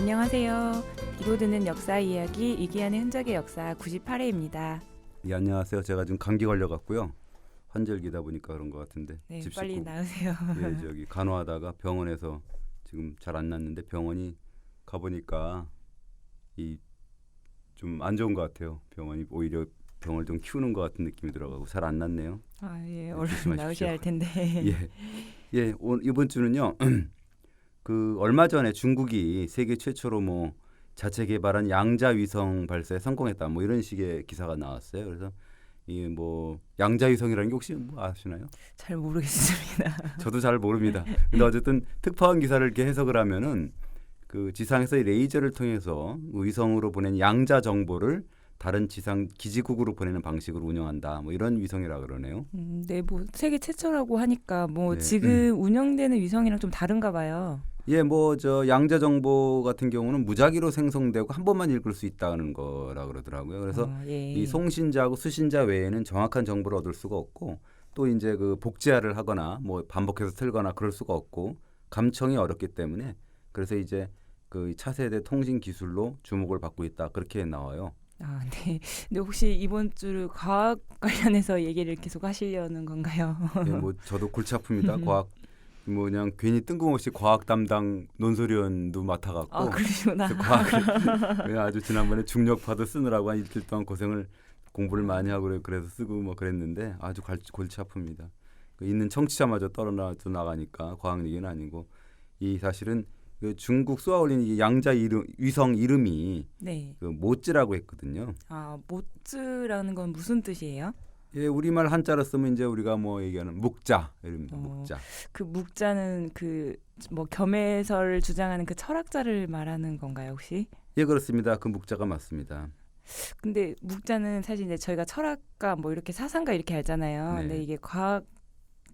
안녕하세요. 귀로 듣는 역사 이야기 이기하는 흔적의 역사 98회입니다. 예, 안녕하세요. 제가 지금 감기 걸려갖고요. 환절기다 보니까 그런 것 같은데 네, 집 빨리 식구 나으세요. 예, 저기 간호하다가 병원에서 지금 잘 안 낫는데 병원이 가보니까 이 좀 안 좋은 것 같아요. 병원이 오히려 병을 좀 키우는 것 같은 느낌이 들어가고 잘 안 낫네요. 아, 예, 네, 얼른 조심하십시오. 나으셔야 할 텐데. 예, 예, 이번 주는요. 그 얼마 전에 중국이 세계 최초로 뭐 자체 개발한 양자 위성 발사에 성공했다. 뭐 이런 식의 기사가 나왔어요. 그래서 이 뭐 양자 위성이라는 게 혹시 뭐 아시나요? 잘 모르겠습니다. 저도 잘 모릅니다. 근데 어쨌든 특파원 기사를 이렇게 해석을 하면은 그 지상에서 레이저를 통해서 위성으로 보낸 양자 정보를 다른 지상 기지국으로 보내는 방식으로 운영한다. 뭐 이런 위성이라 그러네요. 네, 뭐 세계 최초라고 하니까 뭐 네. 지금 운영되는 위성이랑 좀 다른가 봐요. 예, 뭐 저 양자 정보 같은 경우는 무작위로 생성되고 한 번만 읽을 수 있다는 거라 그러더라고요. 그래서 예. 이 송신자하고 수신자 외에는 정확한 정보를 얻을 수가 없고 또 이제 그 복제화를 하거나 뭐 반복해서 틀거나 그럴 수가 없고 감청이 어렵기 때문에 그래서 이제 그 차세대 통신 기술로 주목을 받고 있다 그렇게 나와요. 아, 네. 근데 혹시 이번 주 과학 관련해서 얘기를 계속 하시려는 건가요? 예, 뭐 저도 골치 아픕니다. 과학 뭐 그냥 괜히 뜬금없이 과학 담당 논설위원도 맡아갖고 아, 그러시구나. 그래서 과학을 아주 지난번에 중력파도 쓰느라고 한 일주일 동안 고생을 공부를 많이 하고 그래서 쓰고 뭐 그랬는데 아주 골치 아픕니다. 그 있는 청취자마저 떨어져 나가니까 과학 얘기는 아니고 이 사실은 그 중국 쏘아올린 이 양자 위성 이름이 네. 그 모찌라고 했거든요. 아, 모츠라는 건 무슨 뜻이에요? 예, 우리말 한자로 쓰면 이제 우리가 뭐 얘기하는 묵자 이름입니다. 묵자. 그 묵자는 그 뭐 겸해설 주장하는 그 철학자를 말하는 건가요, 혹시? 예, 그렇습니다. 그 묵자가 맞습니다. 근데 묵자는 사실 이제 저희가 철학가 뭐 이렇게 사상가 이렇게 알잖아요. 네. 근데 이게 과학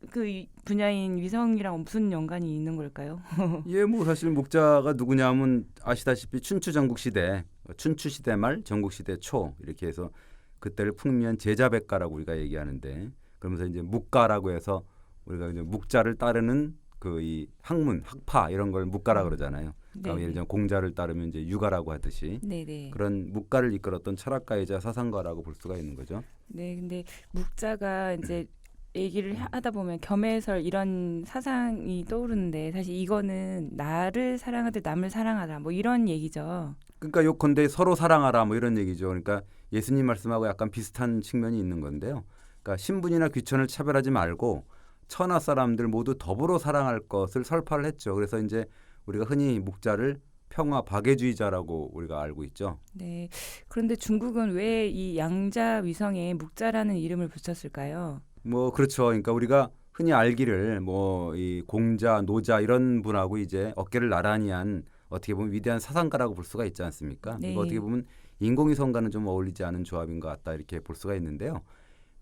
그 분야인 위성이랑 무슨 연관이 있는 걸까요? 예, 뭐 사실 묵자가 누구냐면 아시다시피 춘추 전국 시대, 춘추 시대 말, 전국 시대 초 이렇게 해서 그때를 풍미한 제자백가라고 우리가 얘기하는데 그러면서 이제 묵가라고 해서 우리가 이제 묵자를 따르는 그 이 학문, 학파 이런 걸 묵가라 그러잖아요. 그러니까 네네. 예를 들면 공자를 따르면 이제 유가라고 하듯이 네네. 그런 묵가를 이끌었던 철학가이자 사상가라고 볼 수가 있는 거죠. 네, 근데 묵자가 이제 얘기를 하다 보면 겸해설 이런 사상이 떠오르는데 사실 이거는 나를 사랑하되 남을 사랑하라 뭐 이런 얘기죠. 그러니까 요컨대 서로 사랑하라 뭐 이런 얘기죠. 그러니까 예수님 말씀하고 약간 비슷한 측면이 있는 건데요. 그러니까 신분이나 귀천을 차별하지 말고 천하 사람들 모두 더불어 사랑할 것을 설파를 했죠. 그래서 이제 우리가 흔히 묵자를 평화 박애주의자라고 우리가 알고 있죠. 네. 그런데 중국은 왜 이 양자 위성에 묵자라는 이름을 붙였을까요? 뭐 그렇죠. 그러니까 우리가 흔히 알기를 뭐 이 공자, 노자 이런 분하고 이제 어깨를 나란히 한 어떻게 보면 위대한 사상가라고 볼 수가 있지 않습니까? 네. 이거 어떻게 보면 인공위성과는 좀 어울리지 않은 조합인 것 같다 이렇게 볼 수가 있는데요.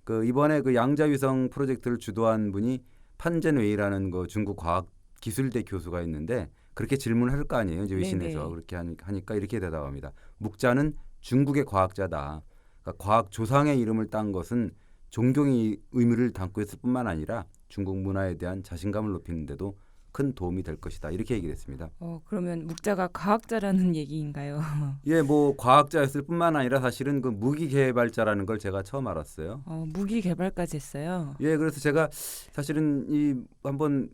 그 이번에 그 양자위성 프로젝트를 주도한 분이 판젠웨이라는 그 중국 과학기술대 교수가 있는데 그렇게 질문을 할 거 아니에요. 이제 외신에서 네네. 그렇게 하니까 이렇게 대답합니다. 묵자는 중국의 과학자다. 그러니까 과학 조상의 이름을 딴 것은 존경의 의미를 담고 있을 뿐만 아니라 중국 문화에 대한 자신감을 높이는 데도 큰 도움이 될 것이다. 이렇게 얘기를 했습니다. 그러면 묵자가 과학자라는 얘기인가요? 예, 뭐 과학자였을 뿐만 아니라 사실은 그 무기 개발자라는 걸 제가 처음 알았어요. 무기 개발까지 했어요. 예, 그래서 제가 사실은 이 한번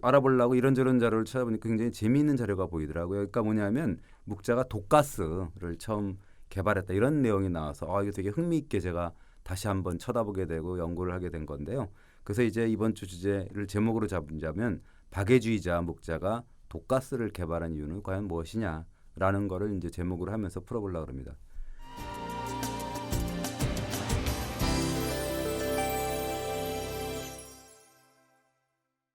알아보려고 이런저런 자료를 찾아보니까 굉장히 재미있는 자료가 보이더라고요. 그러니까 뭐냐면 묵자가 독가스를 처음 개발했다 이런 내용이 나와서 이거 되게 흥미있게 제가 다시 한번 쳐다보게 되고 연구를 하게 된 건데요. 그래서 이제 이번 주 주제를 제목으로 잡자면 박애주의자 묵자가 독가스를 개발한 이유는 과연 무엇이냐라는 거를 이제 제목으로 하면서 풀어보려고 합니다.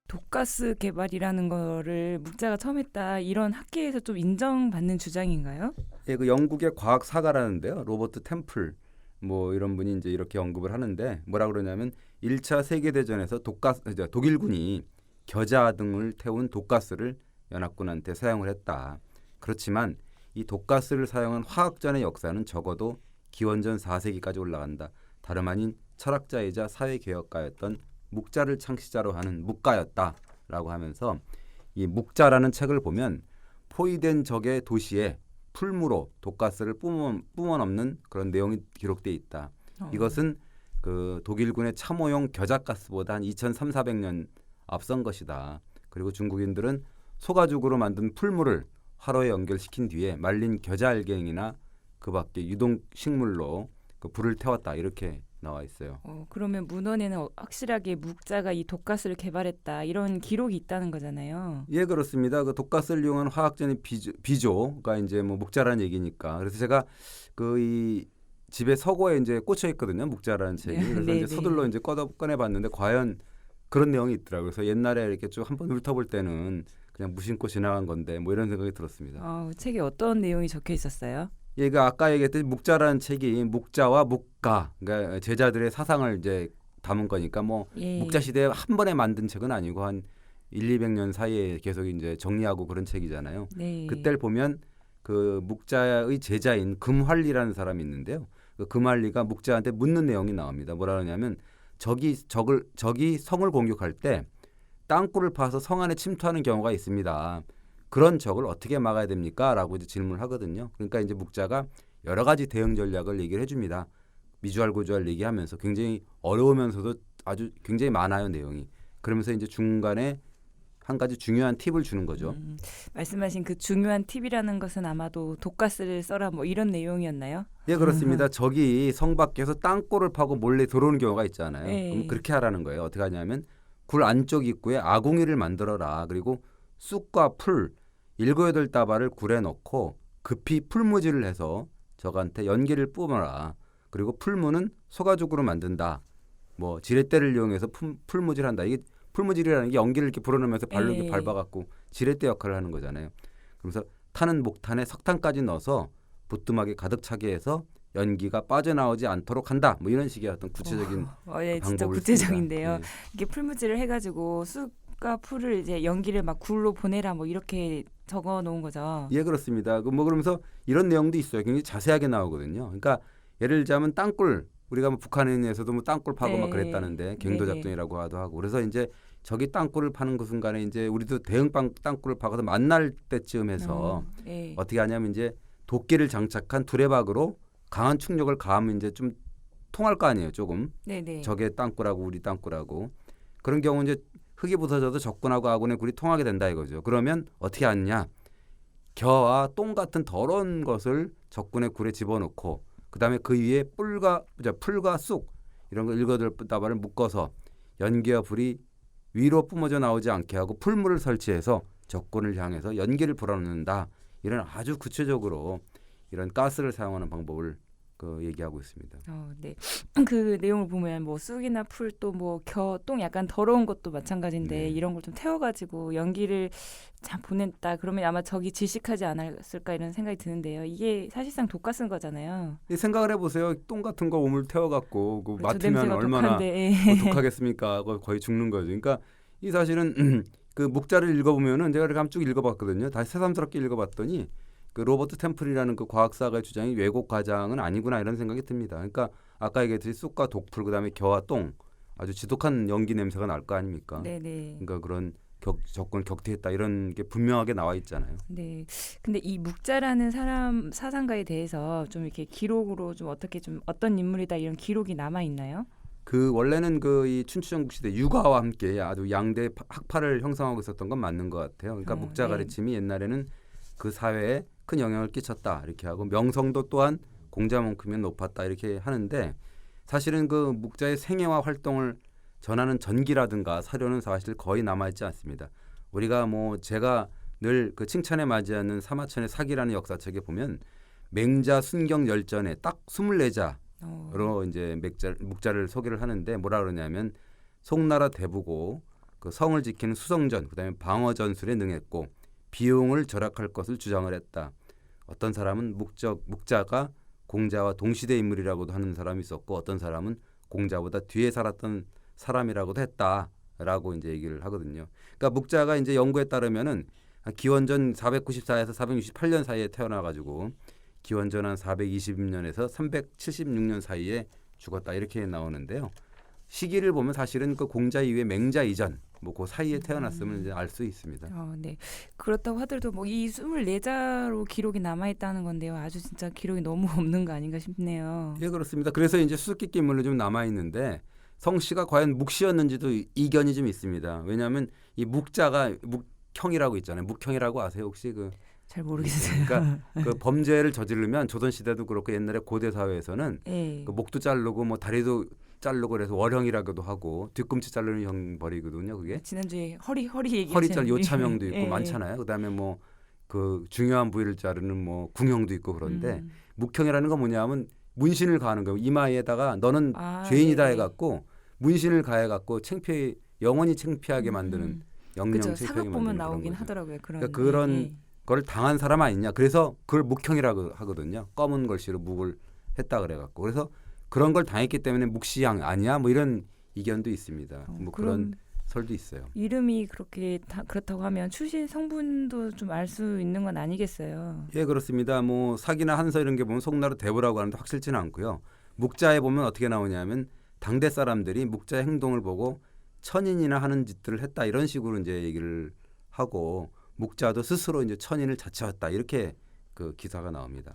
독가스 개발이라는 거를 묵자가 처음 했다 이런 학계에서 좀 인정받는 주장인가요? 예, 그 영국의 과학 사가라는데요. 로버트 템플 뭐 이런 분이 이제 이렇게 언급을 하는데 뭐라 그러냐면 1차 세계 대전에서 독일군이 겨자 등을 태운 독가스를 연합군한테 사용을 했다. 그렇지만 이 독가스를 사용한 화학전의 역사는 적어도 기원전 4세기까지 올라간다. 다름 아닌 철학자이자 사회개혁가였던 묵자를 창시자로 하는 묵가였다라고 하면서 이 묵자라는 책을 보면 포위된 적의 도시에 풀무로 독가스를 뿜어넘는 그런 내용이 기록돼 있다. 이것은 그 독일군의 참호용 겨자가스보다 한 2,300~400년 앞선 것이다. 그리고 중국인들은 소가죽으로 만든 풀물을 화로에 연결시킨 뒤에 말린 겨자알갱이나 그 밖에 유동 식물로 그 불을 태웠다. 이렇게 나와 있어요. 그러면 문헌에는 확실하게 묵자가 이 독가스를 개발했다 이런 기록이 있다는 거잖아요. 예, 그렇습니다. 그 독가스를 이용한 화학전의 비조가 이제 뭐 묵자라는 얘기니까. 그래서 제가 그 이 집에 서고에 이제 꽂혀 있거든요. 묵자라는 책이. 그래서 네, 이제 네. 서둘러 이제 꺼내봤는데 과연 그런 내용이 있더라고요. 그래서 옛날에 이렇게 쭉 한번 훑어볼 때는 그냥 무심코 지나간 건데 뭐 이런 생각이 들었습니다. 책에 어떤 내용이 적혀 있었어요? 예, 그 아까 얘기했듯이 묵자라는 책이 묵자와 묵가, 그러니까 제자들의 사상을 이제 담은 거니까 뭐 예. 묵자 시대에 한 번에 만든 책은 아니고 한 1~200년 사이에 계속 이제 정리하고 그런 책이잖아요. 네. 그때를 보면 그 묵자의 제자인 금활리라는 사람이 있는데요. 그 금활리가 묵자한테 묻는 내용이 나옵니다. 뭐라 그러냐면 적이 성을 공격할 때 땅굴을 파서 성 안에 침투하는 경우가 있습니다. 그런 적을 어떻게 막아야 됩니까? 라고 이제 질문을 하거든요. 그러니까 이제 묵자가 여러 가지 대응 전략을 얘기를 해줍니다. 미주알고주알 얘기하면서 굉장히 어려우면서도 아주 굉장히 많아요, 내용이. 그러면서 이제 중간에 한 가지 중요한 팁을 주는 거죠. 말씀하신 그 중요한 팁이라는 것은 아마도 독가스를 써라 뭐 이런 내용이었나요? 예, 그렇습니다. 적이 성 밖에서 땅굴을 파고 몰래 들어오는 경우가 있잖아요. 네. 그럼 그렇게 하라는 거예요. 어떻게 하냐면 굴 안쪽 입구에 아궁이를 만들어라. 그리고 쑥과 풀 7~8다발을 굴에 넣고 급히 풀무질을 해서 적한테 연기를 뿜어라. 그리고 풀무는 소가죽으로 만든다. 뭐 지렛대를 이용해서 풀무질한다. 이게 풀무질이라는 게 연기를 이렇게 불어넣으면서 발로 이렇게 밟아갖고 지렛대 역할을 하는 거잖아요. 그래서 타는 목탄에 석탄까지 넣어서 부뚜막에 가득 차게 해서 연기가 빠져나오지 않도록 한다. 뭐 이런 식의 어떤 구체적인 예, 진짜 방법을 구체적인데요. 씁니다. 예. 이게 풀무질을 해가지고 쑥과 풀을 이제 연기를 막 굴로 보내라 뭐 이렇게 적어 놓은 거죠. 예, 그렇습니다. 뭐 그러면서 이런 내용도 있어요. 굉장히 자세하게 나오거든요. 그러니까 예를 들자면 땅굴 우리가 뭐 북한에서도 뭐 땅굴 파고 막 그랬다는데 갱도 작전이라고 하고 그래서 이제 저기 땅굴을 파는 그 순간에 이제 우리도 대응 땅굴을 파고서 만날 때쯤 해서 어떻게 하냐면 이제 도끼를 장착한 두레박으로 강한 충격을 가하면 이제 좀 통할 거 아니에요, 조금. 네네. 적의 땅굴하고 우리 땅굴하고 그런 경우 이제 흙이 부서져도 적군하고 아군의 굴이 통하게 된다 이거죠. 그러면 어떻게 하느냐? 겨와 똥 같은 더러운 것을 적군의 굴에 집어넣고 그다음에 그 위에 풀과 쑥 이런 거 7~8다발을 묶어서 연기와 불이 위로 뿜어져 나오지 않게 하고 풀물을 설치해서 적군을 향해서 연기를 불어넣는다. 이런 아주 구체적으로 이런 가스를 사용하는 방법을 얘기하고 있습니다. 네. 그 내용을 보면 뭐 쑥이나 풀 또 뭐 똥 약간 더러운 것도 마찬가지인데 네. 이런 걸 좀 태워가지고 연기를 참 보냈다. 그러면 아마 적이 질식하지 않았을까 이런 생각이 드는데요. 이게 사실상 독가스인 거잖아요. 생각을 해보세요. 똥 같은 거 우물 태워갖고 그 그렇죠. 맡으면 냄새가 얼마나 독한데. 독하겠습니까? 거의 죽는 거죠. 그러니까 이 사실은 그 묵자를 읽어보면은 제가 이렇게 한번 쭉 읽어봤거든요. 다시 새삼스럽게 읽어봤더니 그 로버트 템플이라는 그 과학사가의 주장이 왜곡 과장은 아니구나 이런 생각이 듭니다. 그러니까 아까 얘기했듯이 쑥과 독풀 그다음에 겨와 똥 아주 지독한 연기 냄새가 날 거 아닙니까? 네네. 그러니까 그런 적군을 격퇴했다 이런 게 분명하게 나와 있잖아요. 네. 근데 이 묵자라는 사람 사상가에 대해서 좀 이렇게 기록으로 좀 어떻게 좀 어떤 인물이다 이런 기록이 남아 있나요? 그 원래는 이 춘추전국 시대 육아와 함께 아주 양대 학파를 형성하고 있었던 건 맞는 것 같아요. 그러니까 묵자 네. 가르침이 옛날에는 그 사회에 큰 영향을 끼쳤다 이렇게 하고 명성도 또한 공자만큼은 높았다 이렇게 하는데 사실은 그 묵자의 생애와 활동을 전하는 전기라든가 사료는 사실 거의 남아있지 않습니다. 우리가 뭐 제가 늘 그 칭찬에 맞이하는 사마천의 사기라는 역사책에 보면 맹자 순경 열전에 딱 24자로 이제 묵자를 소개를 하는데 뭐라 그러냐면 송나라 대부고 그 성을 지키는 수성전 그다음에 방어 전술에 능했고 비용을 절약할 것을 주장을 했다. 어떤 사람은 묵자가 공자와 동시대 인물이라고도 하는 사람이 있었고 어떤 사람은 공자보다 뒤에 살았던 사람이라고도 했다라고 이제 얘기를 하거든요. 그러니까 묵자가 이제 연구에 따르면은 기원전 494에서 468년 사이에 태어나가지고 기원전 한 420년에서 376년 사이에 죽었다 이렇게 나오는데요. 시기를 보면 사실은 그 공자 이후에 맹자 이전 뭐 그 사이에 태어났으면 이제 알 수 있습니다. 네. 그렇다고 하더라도 뭐 이 24자로 기록이 남아 있다는 건데요. 아주 진짜 기록이 너무 없는 거 아닌가 싶네요. 예, 그렇습니다. 그래서 이제 수수께끼 인물로 좀 남아 있는데 성씨가 과연 묵씨였는지도 이견이 좀 있습니다. 왜냐하면 이 묵자가 묵형이라고 있잖아요. 묵형이라고 아세요 혹시 그? 잘 모르겠어요. 그러니까 그 범죄를 저지르면 조선 시대도 그렇고 옛날에 고대 사회에서는 예. 그 목도 자르고 뭐 다리도 자르고 그래서 월형이라고도 하고 뒤꿈치 자르는 형 벌이거든요. 그게 지난주에 허리 얘기하셨는데 허리 잘 요차명도 있고 예. 많잖아요. 그다음에 뭐 그 중요한 부위를 자르는 뭐 궁형도 있고 그런데 묵형이라는 건 뭐냐면 문신을 가하는 거예요. 이마에다가 너는 죄인이다 네. 해갖고 문신을 가해갖고 창피해 영원히 창피하게 만드는 영영 그죠. 창피하게 사극 만드는 보면 그런 나오긴 거죠. 하더라고요. 그러니까 그런 걸 당한 사람 아니냐. 그래서 그걸 묵형이라고 하거든요. 검은 글씨로 묵을 했다 그래갖고 그래서 그런 걸 당했기 때문에 묵시양 아니야? 뭐 이런 이견도 있습니다. 뭐 그런 설도 있어요. 이름이 그렇게 그렇다고 하면 출신 성분도 좀 알 수 있는 건 아니겠어요. 예, 그렇습니다. 뭐 사기나 한서 이런 게 보면 송나라 대부라고 하는데 확실치는 않고요. 묵자에 보면 어떻게 나오냐면 당대 사람들이 묵자의 행동을 보고 천인이나 하는 짓들을 했다 이런 식으로 이제 얘기를 하고 묵자도 스스로 이제 천인을 자처했다 이렇게 그 기사가 나옵니다.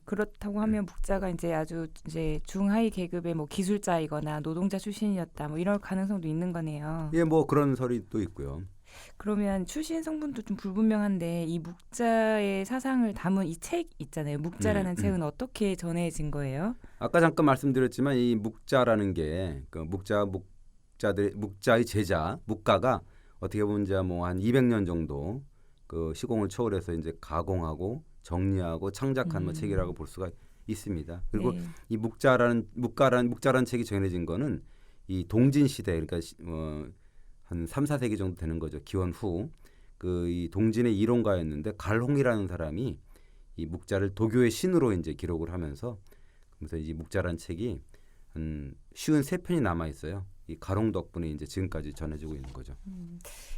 그렇다고 하면 묵자가 이제 아주 이제 중하위 계급의 뭐 기술자이거나 노동자 출신이었다 뭐 이럴 가능성도 있는 거네요. 예, 뭐 그런 설이 또 있고요. 그러면 출신 성분도 좀 불분명한데 이 묵자의 사상을 담은 이 책 있잖아요. 묵자라는 책은 어떻게 전해진 거예요? 아까 잠깐 말씀드렸지만 이 묵자라는 게 그 묵자의 제자 묵가가 어떻게 보면 이제 뭐 한 200년 정도 그 시공을 초월해서 이제 가공하고 정리하고 창작한 뭐 책이라고 볼 수가 있습니다. 그리고 네. 이 묵자라는 책이 정해진 거는 이 동진 시대 그러니까 한 3, 4세기 정도 되는 거죠. 기원 후 그 이 동진의 이론가였는데 갈홍이라는 사람이 이 묵자를 도교의 신으로 이제 기록을 하면서 그래서 이 묵자라는 책이 한 53편이 남아 있어요. 이 갈홍 덕분에 이제 지금까지 전해지고 있는 거죠.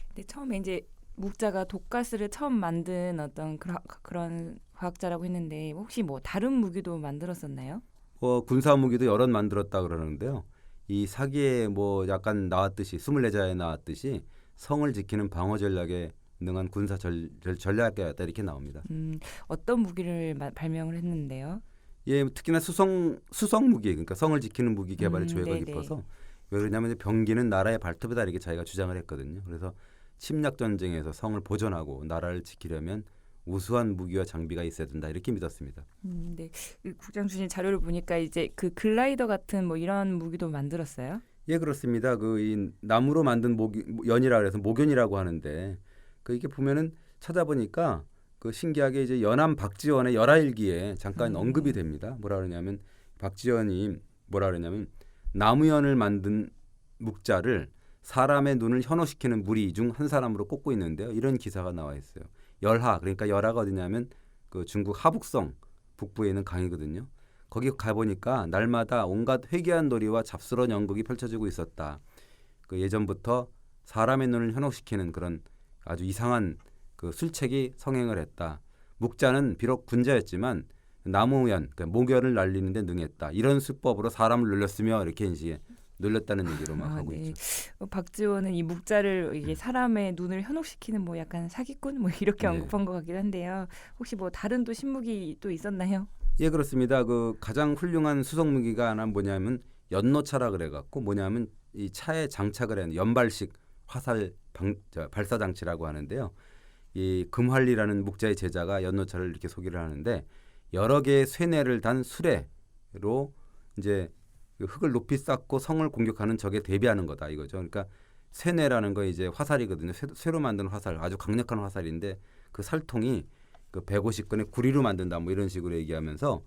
근데 처음에 이제 묵자가 독가스를 처음 만든 어떤 그런 과학자라고 했는데 혹시 뭐 다른 무기도 만들었었나요? 군사 무기도 여러 만들었다 그러는데요. 이 사기에 뭐 약간 나왔듯이 24자에 나왔듯이 성을 지키는 방어 전략에 능한 군사 전략가였다 이렇게 나옵니다. 어떤 무기를 발명을 했는데요? 예, 특히나 수성 무기 그러니까 성을 지키는 무기 개발에 조예가 네네. 깊어서 왜 그러냐면 병기는 나라의 발톱이다 이렇게 자기가 주장을 했거든요. 그래서 침략 전쟁에서 성을 보존하고 나라를 지키려면 우수한 무기와 장비가 있어야 된다 이렇게 믿었습니다. 네. 국장 주신 자료를 보니까 이제 그 글라이더 같은 뭐 이런 무기도 만들었어요? 예, 그렇습니다. 그 이 나무로 만든 연이라 그래서 목연이라고 하는데 그 이게 보면은 찾아보니까 그 신기하게 이제 연암 박지원의 열하일기에 잠깐 언급이 됩니다. 뭐라 그러냐면 박지원이 뭐라 그러냐면 나무연을 만든 묵자를 사람의 눈을 현혹시키는 무리 중 한 사람으로 꼽고 있는데요. 이런 기사가 나와 있어요. 열하 그러니까 열하가 어디냐면 그 중국 하북성 북부에 있는 강이거든요. 거기 가보니까 날마다 온갖 회개한 놀이와 잡스러운 연극이 펼쳐지고 있었다. 그 예전부터 사람의 눈을 현혹시키는 그런 아주 이상한 그 술책이 성행을 했다. 묵자는 비록 군자였지만 나무연, 그러니까 목연을 날리는 데 능했다. 이런 수법으로 사람을 놀렸으며 이렇게 인식에 놀렸다는 얘기로 막 하고 네. 있죠. 박지원은 이 묵자를 이게 사람의 눈을 현혹시키는 뭐 약간 사기꾼 뭐 이렇게 네. 언급한 것 같긴 한데요. 혹시 뭐 다른 또 신무기 또 있었나요? 예, 그렇습니다. 그 가장 훌륭한 수송 무기가 하나 뭐냐면 연노차라 그래갖고 뭐냐면 이 차에 장착을 하는 연발식 화살 발사 장치라고 하는데요. 이 금활리라는 묵자의 제자가 연노차를 이렇게 소개를 하는데 여러 개의 쇠뇌를 단 수레로 이제 그 흙을 높이 쌓고 성을 공격하는 적에 대비하는 거다 이거죠. 그러니까 쇠뇌라는 거 이제 화살이거든요. 쇠로 만든 화살, 아주 강력한 화살인데 그 살통이 그 150건의 구리로 만든다 뭐 이런 식으로 얘기하면서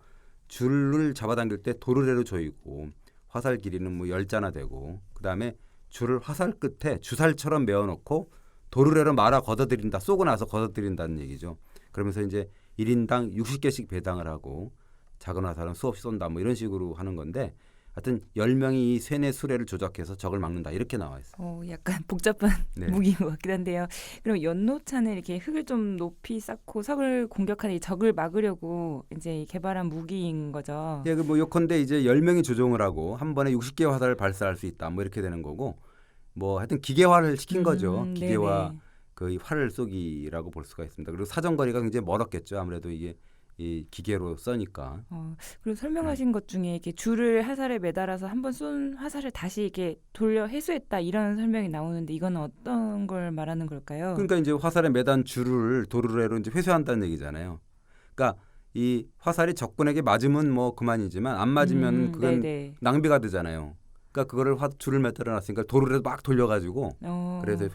줄을 잡아당길 때 도르래로 조이고 화살 길이는 뭐 10자나 되고 그다음에 줄을 화살 끝에 주살처럼 메어놓고 도르래로 말아 걷어들인다. 쏘고 나서 걷어들인다는 얘기죠. 그러면서 이제 1인당 60개씩 배당을 하고 작은 화살은 수없이 쏜다 뭐 이런 식으로 하는 건데 하여튼 10명이 이 쇠뇌 수레를 조작해서 적을 막는다 이렇게 나와 있어요. 약간 복잡한 네. 무기인 것 같긴 한데요. 그럼 연노차는 이렇게 흙을 좀 높이 쌓고 적을 공격하는 이 적을 막으려고 이제 개발한 무기인 거죠. 예, 그 뭐 요컨대 이제 10명이 조종을 하고 한 번에 60개 화살을 발사할 수 있다. 뭐 이렇게 되는 거고. 뭐 하여튼 기계화를 시킨 거죠. 기계화 네네. 그 활을 쏘기라고 볼 수가 있습니다. 그리고 사정거리가 굉장히 멀었겠죠. 아무래도 이게 이 기계로 써니까. 그리고 설명하신 것 중에 이렇게 줄을 화살에 매달아서 한 번 쏜 화살을 다시 이렇게 돌려 회수했다 이런 설명이 나오는데 이건 어떤 걸 말하는 걸까요? 그러니까 이제 화살에 매단 줄을 도르래로 이제 회수한다는 얘기잖아요. 그러니까 이 화살이 적군에게 맞으면 뭐 그만이지만 안 맞으면 그건 네네. 낭비가 되잖아요. 그러니까 그거를 줄을 매달아 놨으니까 도르래로 막 돌려가지고 그래서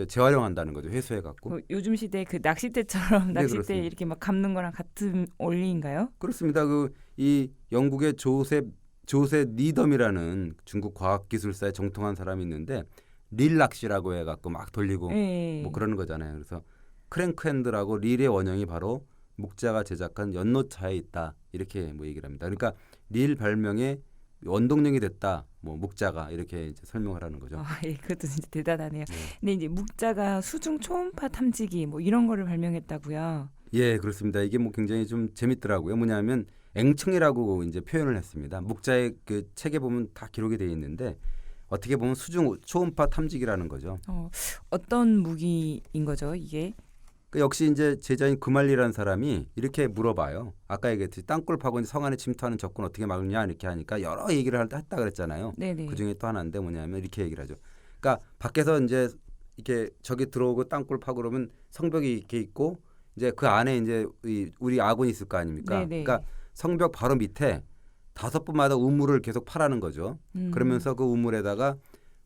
재활용한다는 거죠. 회수해 갖고. 요즘 시대 그 낚싯대처럼 네, 낚싯대 그렇습니다. 이렇게 막 감는 거랑 같은 원리인가요? 그렇습니다. 그 이 영국의 조셉 니덤이라는 중국 과학기술사에 정통한 사람이 있는데 릴 낚시라고 해갖고 막 돌리고 네. 뭐 그러는 거잖아요. 그래서 크랭크핸드라고 릴의 원형이 바로 묵자가 제작한 연노차에 있다 이렇게 뭐 얘기를 합니다. 그러니까 릴 발명의 원동력이 됐다. 뭐 묵자가 이렇게 이제 설명을 하는 거죠. 예, 그것도 진짜 대단하네요. 네. 근데 이제 묵자가 수중 초음파 탐지기 뭐 이런 거를 발명했다고요. 예, 그렇습니다. 이게 뭐 굉장히 좀 재밌더라고요. 뭐냐면 앵청이라고 이제 표현을 했습니다. 묵자의 그 책에 보면 다 기록이 되어 있는데 어떻게 보면 수중 초음파 탐지기라는 거죠. 어떤 무기인 거죠, 이게? 그 역시 이제 제자인 구말리라는 사람이 이렇게 물어봐요. 아까 얘기했듯이 땅굴 파고 이제 성 안에 침투하는 적군 어떻게 막느냐 이렇게 하니까 여러 얘기를 했다 그랬잖아요. 네네. 그 중에 또 하나인데 뭐냐면 이렇게 얘기를 하죠. 그러니까 밖에서 이제 이렇게 적이 들어오고 땅굴 파고 그러면 성벽이 이렇게 있고 이제 그 안에 이제 우리 아군이 있을 거 아닙니까? 네네. 그러니까 성벽 바로 밑에 5분마다 우물을 계속 파라는 거죠. 그러면서 그 우물에다가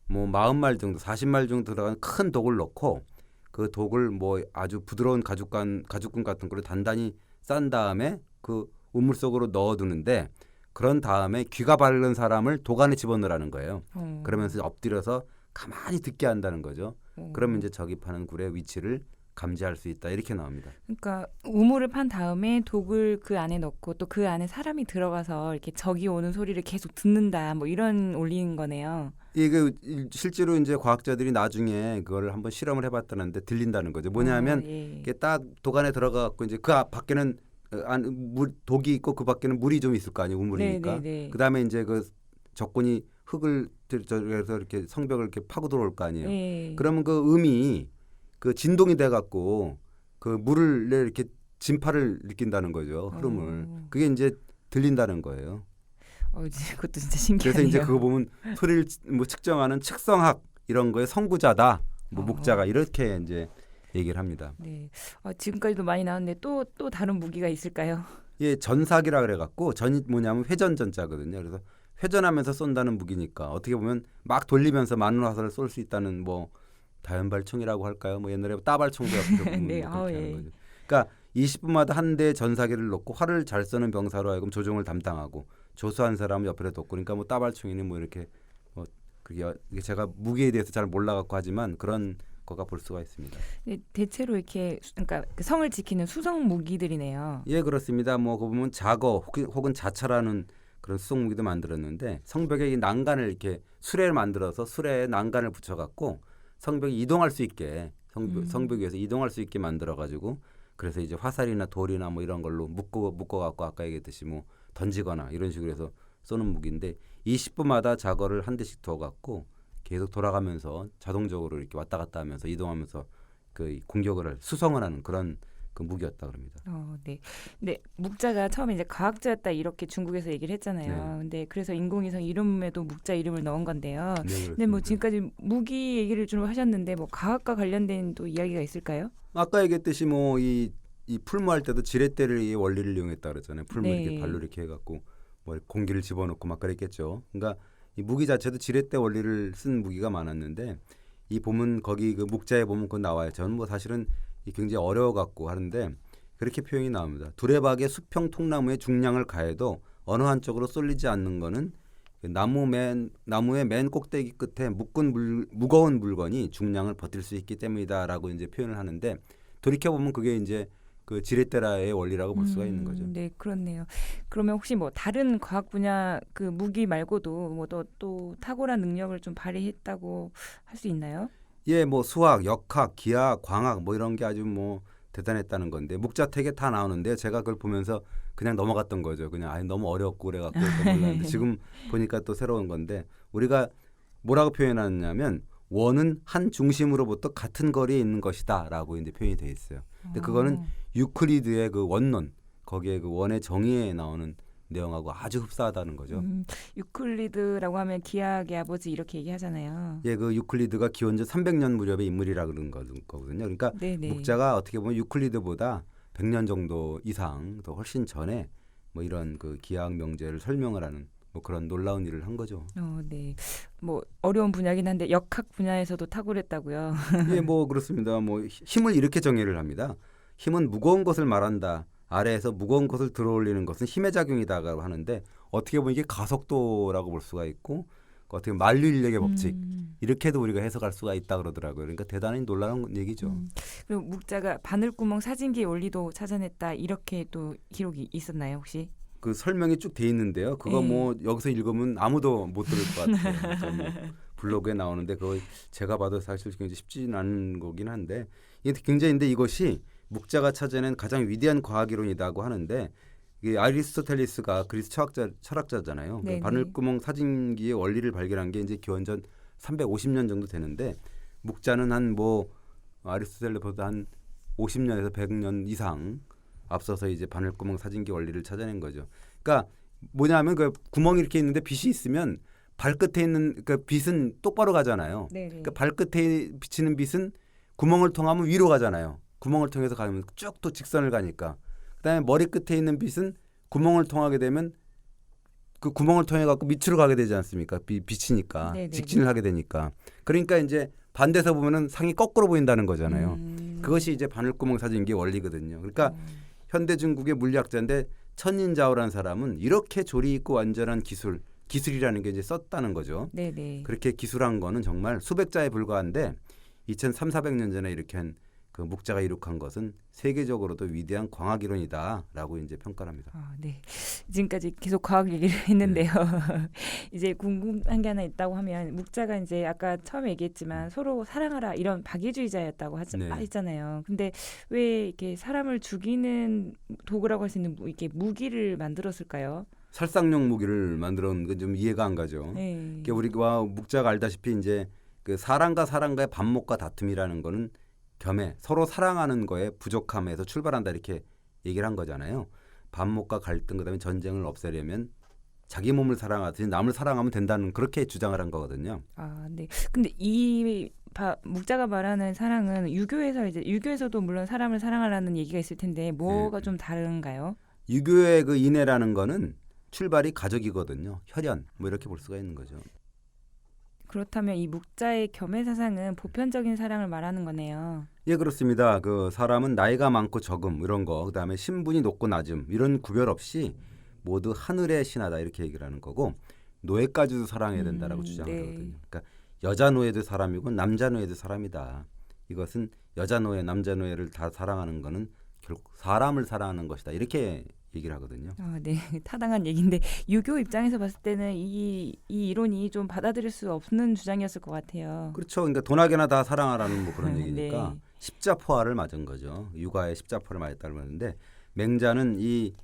뭐 40말 정도, 40말 정도 들어가는 큰 독을 넣고 그 독을 뭐 아주 부드러운 가죽군 같은 거를 단단히 싼 다음에 그 우물 속으로 넣어두는데 그런 다음에 귀가 밝은 사람을 독 안에 집어넣으라는 거예요. 그러면서 엎드려서 가만히 듣게 한다는 거죠. 그러면 이제 적이 파는 굴의 위치를 감지할 수 있다 이렇게 나옵니다. 그러니까 우물을 판 다음에 독을 그 안에 넣고 또 그 안에 사람이 들어가서 이렇게 적이 오는 소리를 계속 듣는다 뭐 이런 원리인 거네요. 이게 실제로 이제 과학자들이 나중에 그거를 한번 실험을 해봤다는데 들린다는 거죠. 뭐냐면 예. 이게 딱 독 안에 들어가갖고 이제 그 밖에는 독이 있고 그 밖에는 물이 좀 있을 거 아니에요. 우물이니까. 네네네. 그 다음에 이제 그 적군이 흙을 들여서 이렇게 성벽을 이렇게 파고 들어올 거 아니에요. 예. 그러면 그 음이 그 진동이 돼갖고 그 물을 이렇게 진파를 느낀다는 거죠. 흐름을. 그게 이제 들린다는 거예요. 그것도 진짜 신기하네요. 그래서 이제 그거 보면 소리를 뭐 측정하는 측성학 이런 거에 선구자다, 뭐 묵자가 이렇게 이제 얘기를 합니다. 네. 지금까지도 많이 나왔는데 또 다른 무기가 있을까요? 예, 전사기라 그래갖고 전이 뭐냐면 회전전자거든요. 그래서 회전하면서 쏜다는 무기니까 어떻게 보면 막 돌리면서 많은 화살을 쏠 수 있다는 뭐 다연발총이라고 할까요? 뭐 옛날에 따발총도 옆으로 보면 네, 그렇게 하는 예. 거죠. 그러니까 20분마다 한 대의 전사기를 놓고 활을 잘 쏘는 병사로 하여금 조종을 담당하고 조수한 사람은 옆에 뒀고 그러니까 뭐 따발총이니 뭐 이렇게 뭐 그게 제가 무기에 대해서 잘 몰라갖고 하지만 그런 거가 볼 수가 있습니다. 네, 대체로 이렇게 그러니까 그 성을 지키는 수성 무기들이네요. 예, 그렇습니다. 뭐 그 보면 자거 혹은 자차라는 그런 수송 무기도 만들었는데 성벽에 이 난간을 이렇게 수레를 만들어서 수레에 난간을 붙여갖고 성벽이 이동할 수 있게 성벽 위에서 이동할 수 있게 만들어가지고 그래서 이제 화살이나 돌이나 뭐 이런 걸로 묶어갖고 아까 얘기했듯이 뭐 던지거나 이런 식으로 해서 쏘는 무기인데 20분마다 자거를 한 대씩 두어갖고 계속 돌아가면서 자동적으로 이렇게 왔다 갔다 하면서 이동하면서 그 공격을 수성을 하는 그런 그 무기였다 그럽니다. 네. 근데 묵자가 처음에 이제 과학자였다 이렇게 중국에서 얘기를 했잖아요. 네. 근데 그래서 인공위성 이름에도 묵자 이름을 넣은 건데요. 네, 근데 뭐 지금까지 무기 얘기를 좀 하셨는데 뭐 과학과 관련된 또 이야기가 있을까요? 아까 얘기했듯이 뭐 이 풀무할 때도 지렛대를 이 원리를 이용했다 그랬잖아요. 풀무 네. 이렇게 발로 이렇게 해갖고 뭐 공기를 집어넣고 막 그랬겠죠. 그러니까 이 무기 자체도 지렛대 원리를 쓴 무기가 많았는데 이 보면 거기 그 묵자에 보면 그거 나와요. 저는 뭐 사실은 이 굉장히 어려워 갖고 하는데 그렇게 표현이 나옵니다. 두레박의 수평 통나무에 중량을 가해도 어느 한쪽으로 쏠리지 않는 거는 나무의 맨 꼭대기 끝에 무거운 물건이 중량을 버틸 수 있기 때문이다라고 이제 표현을 하는데 돌이켜 보면 그게 이제 그 지렛대라의 원리라고 볼 수가 있는 거죠. 네, 그렇네요. 그러면 혹시 뭐 다른 과학 분야 그 무기 말고도 뭐 또 탁월한 능력을 좀 발휘했다고 할 수 있나요? 예, 뭐 수학, 역학, 기하, 광학 뭐 이런 게 아주 뭐 대단했다는 건데 묵자택에 다 나오는데 제가 그걸 보면서 그냥 넘어갔던 거죠. 그냥 아니 너무 어렵고 그래갖고 몰랐는데 지금 보니까 또 새로운 건데 우리가 뭐라고 표현하냐면 원은 한 중심으로부터 같은 거리에 있는 것이다라고 이제 표현이 돼 있어요. 근데 그거는 유클리드의 그 원론 거기에 그 원의 정의에 나오는 내용하고 아주 흡사하다는 거죠. 유클리드라고 하면 기하의 아버지 이렇게 얘기하잖아요. 예, 그 유클리드가 기원전 300년 무렵의 인물이라 그런 거거든요. 그러니까 네네. 묵자가 어떻게 보면 유클리드보다 100년 정도 이상 더 훨씬 전에 뭐 이런 그 기하학 명제를 설명을 하는 뭐 그런 놀라운 일을 한 거죠. 네. 뭐 어려운 분야긴 한데 역학 분야에서도 탁월했다고요. 예, 뭐 그렇습니다. 뭐 힘을 이렇게 정의를 합니다. 힘은 무거운 것을 말한다. 아래에서 무거운 것을 들어올리는 것은 힘의 작용이다라고 하는데 어떻게 보면 이게 가속도라고 볼 수가 있고 어떻게 보면 만류인력의 법칙 이렇게도 우리가 해석할 수가 있다 그러더라고요. 그러니까 대단히 놀라운 얘기죠. 그리고 묵자가 바늘구멍 사진기의 원리도 찾아냈다 이렇게 또 기록이 있었나요 혹시? 그 설명이 쭉 돼 있는데요. 그거 네. 뭐 여기서 읽으면 아무도 못 들을 것 같아요. 저뭐 블로그에 나오는데 그거 제가 봐도 사실 굉장히 쉽지는 않은 거긴 한데 이게 굉장히 근데 이것이 묵자가 찾아낸 가장 위대한 과학 이론이라고 하는데 이게 아리스토텔레스가 그리스 철학자잖아요. 그 네네. 바늘구멍 사진기의 원리를 발견한 게 이제 기원전 350년 정도 되는데 묵자는 한 뭐 아리스토텔레스보다 한 50년에서 100년 이상 앞서서 이제 바늘구멍 사진기 원리를 찾아낸 거죠. 그러니까 뭐냐면 그 구멍이 이렇게 있는데 빛이 있으면 발끝에 있는 그 빛은 똑바로 가잖아요. 네네. 그러니까 발끝에 비치는 빛은 구멍을 통하면 위로 가잖아요. 구멍을 통해서 가면 쭉 또 직선을 가니까. 그다음에 머리 끝에 있는 빛은 구멍을 통하게 되면 그 구멍을 통해 갖고 밑으로 가게 되지 않습니까? 빛이니까 네네네. 직진을 하게 되니까. 그러니까 이제 반대서 보면은 상이 거꾸로 보인다는 거잖아요. 그것이 이제 바늘구멍 사진기 원리거든요. 그러니까 현대 중국의 물리학자인데 천인자오라는 사람은 이렇게 조리 있고 완전한 기술이라는 게 이제 썼다는 거죠. 네네. 그렇게 기술한 거는 정말 수백 자에 불과한데 2300~400년 전에 이렇게 한 그 묵자가 이룩한 것은 세계적으로도 위대한 광학 이론이다라고 이제 평가를 합니다. 네. 지금까지 계속 과학 얘기를 했는데요. 이제 궁금한 게 하나 있다고 하면 묵자가 이제 아까 처음에 얘기했지만 서로 사랑하라 이런 박애주의자였다고 네. 했잖아요. 근데 왜 이렇게 사람을 죽이는 도구라고 할 수 있는 이렇게 무기를 만들었을까요? 살상용 무기를 만들어 놓은 건 좀 이해가 안 가죠. 네. 그러니까 우리가 묵자가 알다시피 이제 그 사람과 사람과의 반목과 다툼이라는 거는 겸해 서로 사랑하는 거에 부족함에서 출발한다 이렇게 얘기를 한 거잖아요. 반목과 갈등 그다음에 전쟁을 없애려면 자기 몸을 사랑하듯이 남을 사랑하면 된다는 그렇게 주장을 한 거거든요. 네. 근데 이 묵자가 말하는 사랑은 유교에서도 물론 사람을 사랑하라는 얘기가 있을 텐데 뭐가 좀 다른가요? 유교의 그 인애라는 거는 출발이 가족이거든요. 혈연 뭐 이렇게 볼 수가 있는 거죠. 그렇다면 이 묵자의 겸해 사상은 보편적인 사랑을 말하는 거네요. 예, 그렇습니다. 그 사람은 나이가 많고 적음 이런 거, 그다음에 신분이 높고 낮음 이런 구별 없이 모두 하늘의 신하다 이렇게 얘기를 하는 거고 노예까지도 사랑해야 된다라고 주장을 네. 하거든요. 그러니까 여자 노예도 사람이고 남자 노예도 사람이다. 이것은 여자 노예, 남자 노예를 다 사랑하는 거는 결국 사람을 사랑하는 것이다. 이렇게 얘기를 하거든요. 네. 타당한 얘기인데 유교 입장에서 봤을 때는 이 이론이 좀 받아들일 수 없는 주장이었을 것 같아요. 그렇죠. 그러니까 돈하게나 다 사랑하라는 뭐 그런 네. 얘기니까 십자포화를 맞은 거죠. 육아에 십자포를 맞았다고 하는데 맹자는 이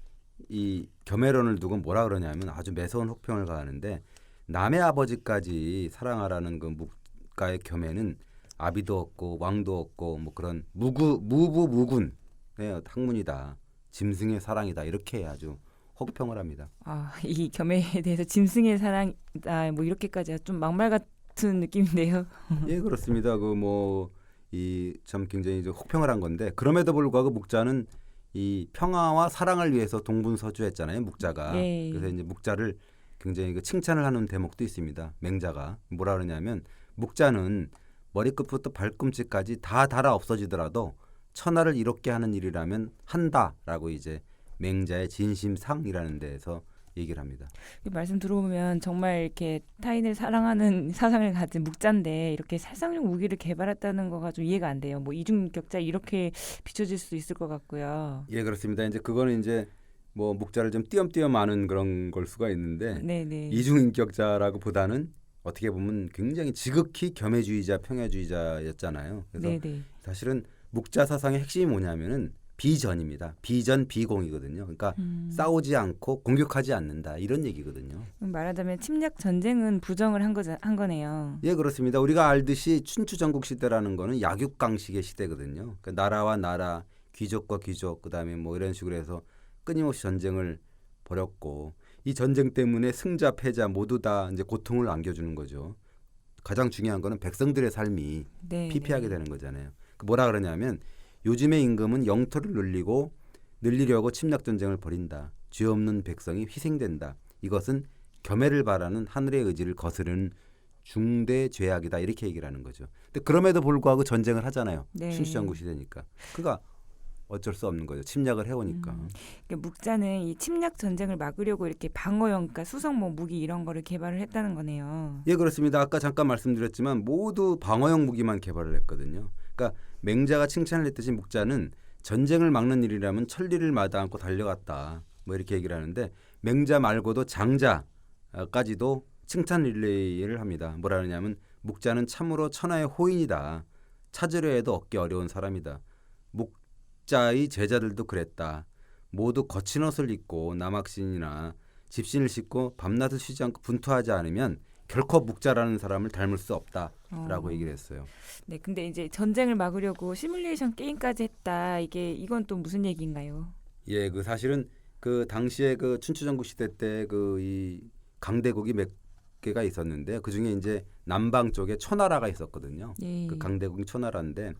겸해론을 두고 뭐라 그러냐면 아주 매서운 혹평을 가하는데 남의 아버지까지 사랑하라는 그 묵가의 겸해는 아비도 없고 왕도 없고 뭐 그런 무부무군 학문이다. 짐승의 사랑이다. 이렇게 아주 혹평을 합니다. 이 겸해에 대해서 짐승의 사랑이다. 뭐 이렇게까지 좀 막말 같은 느낌인데요. 예, 그렇습니다. 그 뭐 이 참 굉장히 이제 혹평을 한 건데 그럼에도 불구하고 묵자는 이 평화와 사랑을 위해서 동분서주했잖아요. 묵자가. 예. 그래서 이제 묵자를 굉장히 그 칭찬을 하는 대목도 있습니다. 맹자가 뭐라 그러냐면 묵자는 머리끝부터 발꿈치까지 다 닳아 없어지더라도 천하를 이롭게 하는 일이라면 한다라고 이제 맹자의 진심상이라는 데에서 얘기를 합니다. 이 말씀 들어보면 정말 이렇게 타인을 사랑하는 사상을 가진 묵자인데 이렇게 살상용 무기를 개발했다는 거가 좀 이해가 안 돼요. 뭐 이중인격자 이렇게 비춰질 수도 있을 것 같고요. 예, 그렇습니다. 이제 그거는 이제 뭐 묵자를 좀 띄엄띄엄 아는 그런 걸 수가 있는데 네네. 이중인격자라고보다는 어떻게 보면 굉장히 지극히 겸해주의자, 평화주의자였잖아요. 그래서 네네. 사실은 묵자 사상의 핵심이 뭐냐면은 비전입니다. 비전 비공이거든요. 그러니까 싸우지 않고 공격하지 않는다 이런 얘기거든요. 말하자면 침략 전쟁은 부정을 한 거네요. 예, 그렇습니다. 우리가 알듯이 춘추전국 시대라는 거는 약육강식의 시대거든요. 그러니까 나라와 나라, 귀족과 귀족, 그다음에 뭐 이런 식으로 해서 끊임없이 전쟁을 벌였고 이 전쟁 때문에 승자 패자 모두 다 이제 고통을 안겨주는 거죠. 가장 중요한 거는 백성들의 삶이 네. 피폐하게 되는 거잖아요. 뭐라 그러냐면 요즘의 임금은 영토를 늘리려고 침략 전쟁을 벌인다. 죄 없는 백성이 희생된다. 이것은 겸해를 바라는 하늘의 의지를 거스르는 중대 죄악이다. 이렇게 얘기를 하는 거죠. 근데 그럼에도 불구하고 전쟁을 하잖아요. 네. 춘추전국 시대니까. 그가 어쩔 수 없는 거죠. 침략을 해오니까. 그러니까 묵자는 이 침략 전쟁을 막으려고 이렇게 방어용, 그러니까 수성 뭐 무기 이런 거를 개발을 했다는 거네요. 예, 그렇습니다. 아까 잠깐 말씀드렸지만 모두 방어용 무기만 개발을 했거든요. 그러니까 맹자가 칭찬을 했듯이 묵자는 전쟁을 막는 일이라면 천리를 마다 않고 달려갔다. 뭐 이렇게 얘기를 하는데 맹자 말고도 장자까지도 칭찬 릴레이를 합니다. 뭐라 그러냐면 묵자는 참으로 천하의 호인이다. 찾으려 해도 얻기 어려운 사람이다. 묵자의 제자들도 그랬다. 모두 거친 옷을 입고 남학신이나 집신을 싣고 밤낮을 쉬지 않고 분투하지 않으면 결코 묵자라는 사람을 닮을 수 없다라고 얘기를 했어요. 네, 근데 이제 전쟁을 막으려고 시뮬레이션 게임까지 했다. 이건 또 무슨 얘기인가요? 예, 그 사실은 그 당시에 그 춘추전국 시대 때 그 이 강대국이 몇 개가 있었는데 그 중에 이제 남방 쪽에 초나라가 있었거든요. 예. 그 강대국이 초나라인데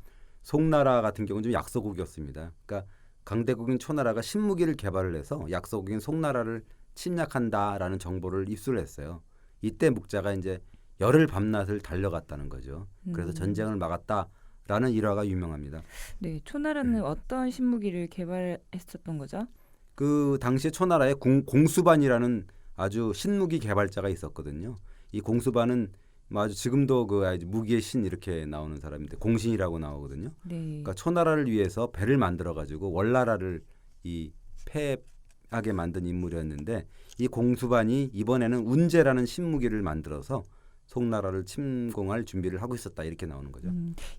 송나라 같은 경우는 좀 약소국이었습니다. 그러니까 강대국인 초나라가 신무기를 개발을 해서 약소국인 송나라를 침략한다라는 정보를 입수를 했어요. 이때 묵자가 이제 열흘 밤낮을 달려갔다는 거죠. 그래서 전쟁을 막았다라는 일화가 유명합니다. 네, 초나라는 어떤 신무기를 개발했었던 거죠? 그 당시에 초나라에 공수반이라는 아주 신무기 개발자가 있었거든요. 이 공수반은 뭐 아주 지금도 그 아주 무기의 신 이렇게 나오는 사람인데 공신이라고 나오거든요. 네. 그러니까 초나라를 위해서 배를 만들어 가지고 월나라를 이 패하게 만든 인물이었는데 이 공수반이 이번에는 운제라는 신무기를 만들어서 송나라를 침공할 준비를 하고 있었다 이렇게 나오는 거죠.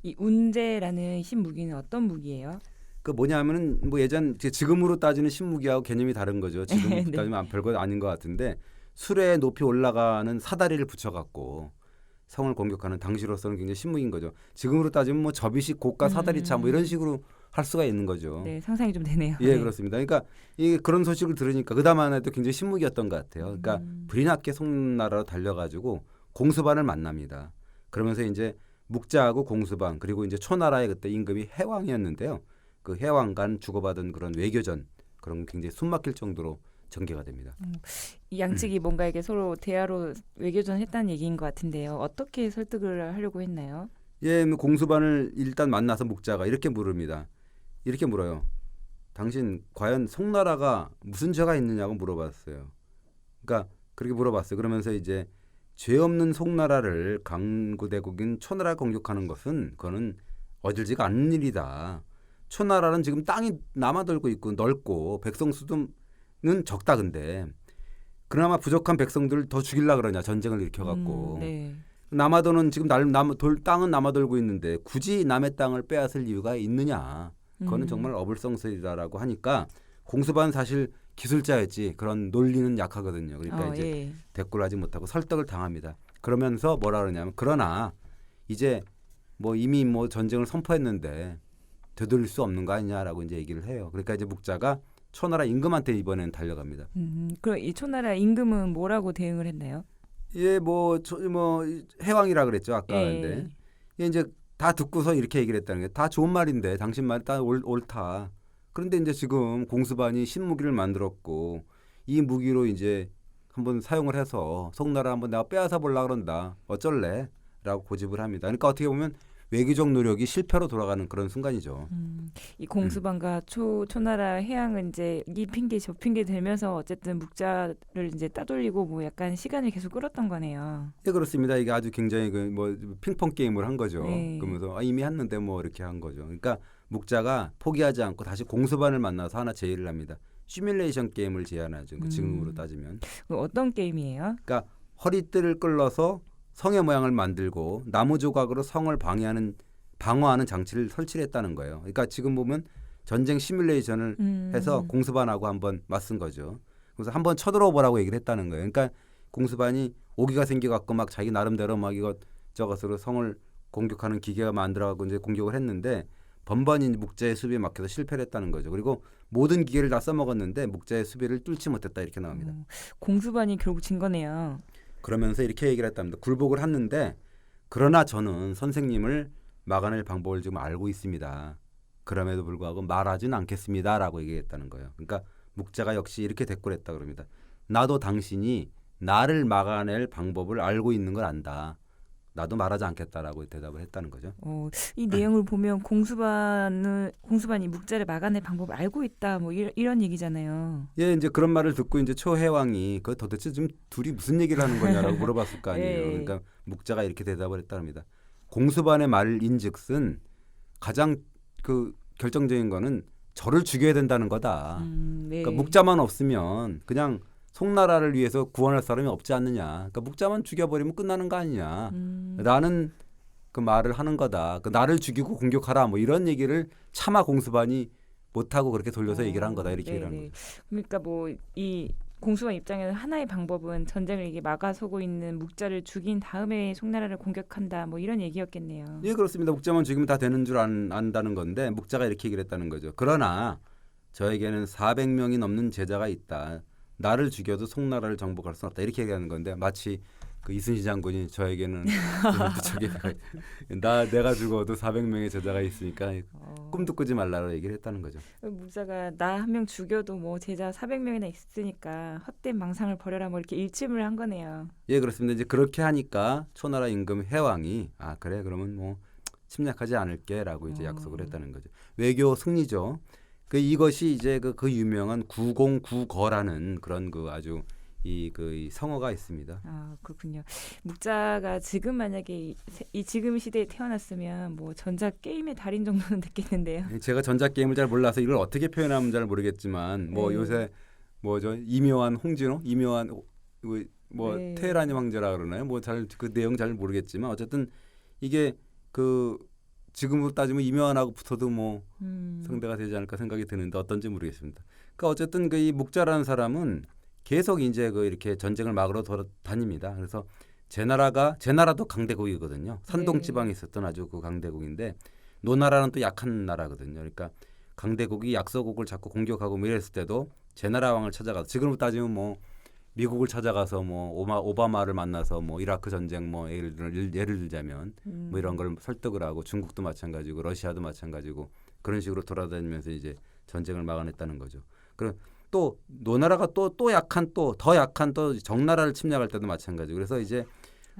이 운제라는 신무기는 어떤 무기예요? 그 뭐냐면은 뭐 예전 지금으로 따지는 신무기하고 개념이 다른 거죠. 지금 네. 따지면 별거 아닌 것 같은데 수레에 높이 올라가는 사다리를 붙여갖고 성을 공격하는 당시로서는 굉장히 신무기인 거죠. 지금으로 따지면 뭐 접이식 고가 사다리차 뭐 이런 식으로 할 수가 있는 거죠. 네, 상상이 좀 되네요. 예, 네. 그렇습니다. 그러니까 이 그런 소식을 들으니까 그다음만 해도 굉장히 신무기였던 것 같아요. 그러니까 불이 났게 송나라로 달려가지고 공수반을 만납니다. 그러면서 이제 묵자하고 공수반 그리고 이제 초나라의 그때 임금이 해왕이었는데요. 그 해왕 간 주고받은 그런 외교전 그런 굉장히 숨막힐 정도로 전개가 됩니다. 이 양측이 뭔가 이게 서로 대화로 외교전 했다는 얘기인 것 같은데요. 어떻게 설득을 하려고 했나요? 예, 뭐 공수반을 일단 만나서 묵자가 이렇게 물습니다. 이렇게 물어요. 당신 과연 송나라가 무슨 죄가 있느냐고 물어봤어요. 그러니까 그렇게 물어봤어요. 그러면서 이제 죄 없는 송나라를 강구대국인 초나라가 공격하는 것은 그거는 어질지가 않는 일이다. 초나라는 지금 땅이 남아돌고 있고 넓고 백성 수는 적다 근데 그나마 부족한 백성들을 더 죽이려고 그러냐 전쟁을 일으켜갖고 네. 남아도는 지금 땅은 남아돌고 있는데 굳이 남의 땅을 빼앗을 이유가 있느냐 그거는 정말 어불성설이다라고 하니까 공수반 사실 기술자였지 그런 논리는 약하거든요. 그러니까 이제 예. 대꾸를 하지 못하고 설득을 당합니다. 그러면서 뭐라 그러냐면 그러나 이제 뭐 이미 뭐 전쟁을 선포했는데 되돌릴 수 없는 거 아니냐라고 이제 얘기를 해요. 그러니까 이제 묵자가 초나라 임금한테 이번에는 달려갑니다. 그럼 이 초나라 임금은 뭐라고 대응을 했나요? 예, 뭐 해왕이라 그랬죠 아까. 예. 근데 이제 다 듣고서 이렇게 얘기를 했다는 게 다 좋은 말인데 당신 말이 다 옳다. 그런데 이제 지금 공수반이 신무기를 만들었고 이 무기로 이제 한번 사용을 해서 송나라 한번 내가 빼앗아 보려고 그런다. 어쩔래? 라고 고집을 합니다. 그러니까 어떻게 보면 외교적 노력이 실패로 돌아가는 그런 순간이죠. 이 공수반과 초나라 해양은 이제 이 핑계 저 핑계 대면서 어쨌든 묵자를 이제 따돌리고 뭐 약간 시간을 계속 끌었던 거네요. 네, 그렇습니다. 이게 아주 굉장히 그 뭐 핑퐁 게임을 한 거죠. 네. 그러면서 이미 했는데 뭐 이렇게 한 거죠. 그러니까 묵자가 포기하지 않고 다시 공수반을 만나서 하나 제의를 합니다. 시뮬레이션 게임을 제안하죠. 그 지금으로 따지면. 어떤 게임이에요? 그러니까 허리띠를 끌어서 성의 모양을 만들고 나무 조각으로 성을 방어하는 장치를 설치를 했다는 거예요. 그러니까 지금 보면 전쟁 시뮬레이션을 해서 공수반하고 한번 맞선 거죠. 그래서 한번 쳐들어 보라고 얘기를 했다는 거예요. 그러니까 공수반이 오기가 생겨갖고 막 자기 나름대로 막 이것저것으로 성을 공격하는 기계가 만들어갖고 이제 공격을 했는데 번번이 묵자의 수비에 막혀서 실패를 했다는 거죠. 그리고 모든 기계를 다 써먹었는데 묵자의 수비를 뚫지 못했다 이렇게 나옵니다. 공수반이 결국 진 거네요. 그러면서 이렇게 얘기를 했답니다. 굴복을 했는데 그러나 저는 선생님을 막아낼 방법을 지금 알고 있습니다. 그럼에도 불구하고 말하지는 않겠습니다라고 얘기했다는 거예요. 그러니까 묵자가 역시 이렇게 대꾸를 했다 그럽니다. 나도 당신이 나를 막아낼 방법을 알고 있는 걸 안다. 나도 말하지 않겠다라고 대답을 했다는 거죠. 이 내용을 보면 공수반이 묵자를 막아낼 방법을 알고 있다. 뭐 이런 얘기잖아요. 예, 이제 그런 말을 듣고 이제 초해왕이 그 도대체 지금 둘이 무슨 얘기를 하는 거냐라고 물어봤을 거 아니에요. 네. 그러니까 묵자가 이렇게 대답을 했답니다. 공수반의 말인즉슨 가장 그 결정적인 거는 저를 죽여야 된다는 거다. 네. 그러니까 묵자만 없으면 그냥 송나라를 위해서 구원할 사람이 없지 않느냐. 그러니까 묵자만 죽여버리면 끝나는 거 아니냐. 라는 그 말을 하는 거다. 그 나를 죽이고 공격하라. 뭐 이런 얘기를 차마 공수반이 못하고 그렇게 돌려서 얘기를 한 거다. 이렇게 얘기를 한 거죠. 그러니까 뭐 이 공수반 입장에는 하나의 방법은 전쟁을 이게 막아서고 있는 묵자를 죽인 다음에 송나라를 공격한다. 뭐 이런 얘기였겠네요. 예, 그렇습니다. 묵자만 죽이면 다 되는 줄 안다는 건데 묵자가 이렇게 얘기를 했다는 거죠. 그러나 저에게는 400명이 넘는 제자가 있다. 나를 죽여도 송나라를 정복할 수 없다. 이렇게 얘기하는 건데 마치 그 이순신 장군이 저에게는 내가 죽어도 400명의 제자가 있으니까 꿈도 꾸지 말라고 얘기를 했다는 거죠. 묵자가 나 한 명 죽여도 뭐 제자 400명이나 있으니까 헛된 망상을 버려라 뭐 이렇게 일침을 한 거네요. 예, 그렇습니다. 이제 그렇게 하니까 초나라 임금 해왕이 그래 그러면 뭐 침략하지 않을게라고 이제 약속을 했다는 거죠. 외교 승리죠. 이것이 이제 그 유명한 909거라는 그런 그 아주 이 성어가 있습니다. 그렇군요. 묵자가 지금 만약에 이 지금 시대에 태어났으면 뭐 전자 게임의 달인 정도는 됐겠는데요. 제가 전자 게임을 잘 몰라서 이걸 어떻게 표현하면 잘 모르겠지만 뭐 요새 뭐죠 이묘한 홍진호, 이묘한 뭐 테헤라니 황제라 그러나요? 뭐 잘 그 내용 잘 모르겠지만 어쨌든 이게 지금으로 따지면 이묘한하고 붙어도 뭐 상대가 되지 않을까 생각이 드는데 어떤지 모르겠습니다. 그러니까 어쨌든 이 묵자라는 사람은 계속 이제 이렇게 전쟁을 막으러 돌아다닙니다. 그래서 제나라도 강대국이거든요. 산동 지방에 있었던 아주 그 강대국인데 노나라는 또 약한 나라거든요. 그러니까 강대국이 약소국을 자꾸 공격하고 뭐 이랬을 때도 제나라 왕을 찾아가서 지금으로 따지면 뭐 미국을 찾아가서 뭐 오바마를 만나서 뭐 이라크 전쟁 뭐 예를 들자면 뭐 이런 걸 설득을 하고 중국도 마찬가지고 러시아도 마찬가지고 그런 식으로 돌아다니면서 이제 전쟁을 막아냈다는 거죠. 그리고 또 노나라가 또 약한 더 약한 정나라를 침략할 때도 마찬가지고 그래서 이제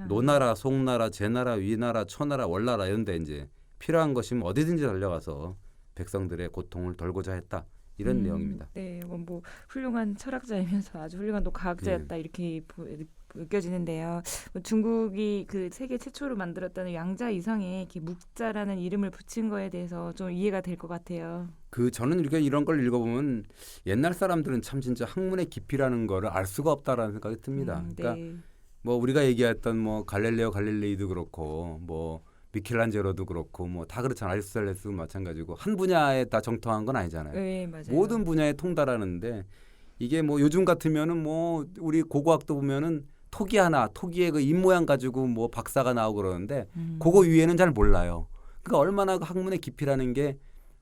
노나라, 송나라, 제나라, 위나라, 초나라, 월나라 이런데 이제 필요한 것이면 어디든지 달려가서 백성들의 고통을 덜고자 했다. 이런 내용입니다. 네, 뭐 훌륭한 철학자이면서 아주 훌륭한 또 과학자였다 이렇게 느껴지는데요. 중국이 그 세계 최초로 만들었다는 양자 이상에 이렇게 묵자라는 이름을 붙인 거에 대해서 좀 이해가 될 것 같아요. 저는 이런 걸 읽어보면 옛날 사람들은 참 진짜 학문의 깊이라는 거를 알 수가 없다라는 생각이 듭니다. 그러니까 뭐 우리가 얘기했던 뭐 갈릴레오 갈릴레이도 그렇고 뭐 미켈란젤로도 그렇고 뭐 다 그렇잖아요. 아리스토텔레스도 마찬가지고 한 분야에 다 정통한 건 아니잖아요. 네, 맞아요. 모든 분야에 통달하는데 이게 뭐 요즘 같으면은 뭐 우리 고고학도 보면은 토기의 그 입모양 가지고 뭐 박사가 나오고 그러는데 그거 위에는 잘 몰라요. 그러니까 얼마나 그 학문의 깊이라는 게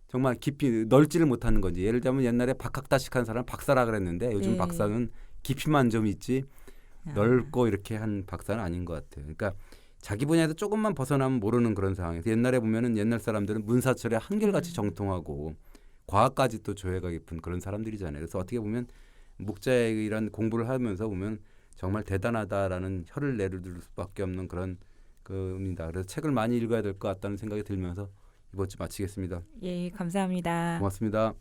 정말 깊이 넓지를 못하는 건지. 예를 들면 옛날에 박학다식한 사람 박사라 그랬는데 요즘 박사는 깊이만 좀 있지 넓고 이렇게 한 박사는 아닌 것 같아요. 그러니까 자기 분야에서 조금만 벗어나면 모르는 그런 상황에서 옛날에 보면은 옛날 사람들은 문사철에 한결같이 정통하고 과학까지 또 조예가 깊은 그런 사람들이잖아요. 그래서 어떻게 보면 묵자의 이런 공부를 하면서 보면 정말 대단하다라는 혀를 내둘 수밖에 없는 그런 겁니다. 그래서 책을 많이 읽어야 될 것 같다는 생각이 들면서 이번 주 마치겠습니다. 예, 감사합니다. 고맙습니다.